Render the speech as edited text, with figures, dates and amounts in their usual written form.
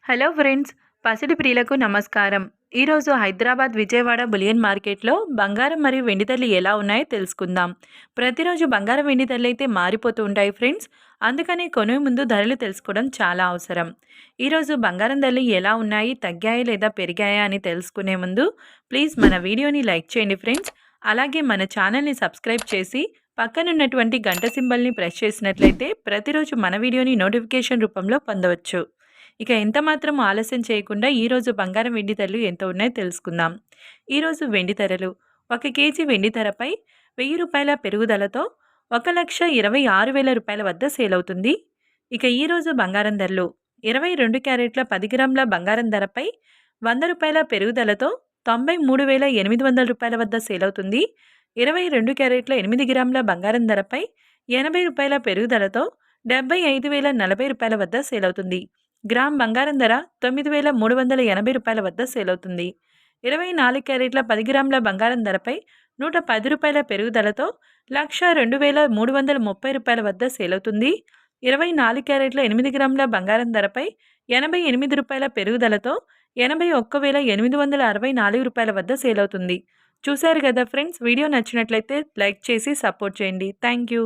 Hello friends, పసిడి ప్రియులకు నమస్కారం. ఈరోజు హైదరాబాద్, విజయవాడ బులియన్ మార్కెట్లో బంగారం మరియు వెండి ధరలు ఎలా ఉన్నాయో తెలుసుకుందాం. ప్రతిరోజు బంగారం వెండి ధరలు అయితే మారిపోతూ ఉంటాయి ఫ్రెండ్స్. అందుకని కొనే ముందు ధరలు తెలుసుకోవడం చాలా అవసరం. ఈరోజు బంగారం ధరలు ఎలా ఉన్నాయి, తగ్గాయా లేదా పెరిగాయా అని తెలుసుకునే ముందు ప్లీజ్ మన వీడియోని లైక్ చేయండి ఫ్రెండ్స్. అలాగే మన ఛానల్ని సబ్స్క్రైబ్ చేసి పక్కనున్నటువంటి గంట సింబల్ని ప్రెస్ చేసినట్లయితే ప్రతిరోజు మన వీడియోని నోటిఫికేషన్ రూపంలో పొందవచ్చు. ఇక ఎంత మాత్రం ఆలస్యం చేయకుండా ఈరోజు బంగారం వెండి ధరలు ఎంత ఉన్నాయో తెలుసుకుందాం. ఈరోజు వెండి ధరలు 1 కేజీ వెండి ధరపై ₹1000 పెరుగుదలతో 1,26,000 వద్ద సేల్ అవుతుంది. ఇక ఈరోజు బంగారం ధరలు 22 క్యారెట్ల 10 గ్రాముల బంగారం ధరపై ₹100 పెరుగుదలతో ₹93,800 వద్ద సేల్ అవుతుంది. 22 క్యారెట్ల 8 గ్రాముల బంగారం ధరపై ₹80 పెరుగుదలతో ₹75,040 వద్ద సేల్ అవుతుంది. గ్రామ్ బంగారం ధర ₹9,380 వద్ద సేల్ అవుతుంది. 24 క్యారెట్ల 10 గ్రాముల బంగారం ధరపై ₹110 పెరుగుదలతో ₹1,02,330 వద్ద సేల్ అవుతుంది. 24 క్యారెట్ల 8 గ్రాముల బంగారం ధరపై ₹88 పెరుగుదలతో ₹81,864 వద్ద సేల్ అవుతుంది. చూశారు కదా ఫ్రెండ్స్, వీడియో నచ్చినట్లయితే లైక్ చేసి సపోర్ట్ చేయండి. Thank you.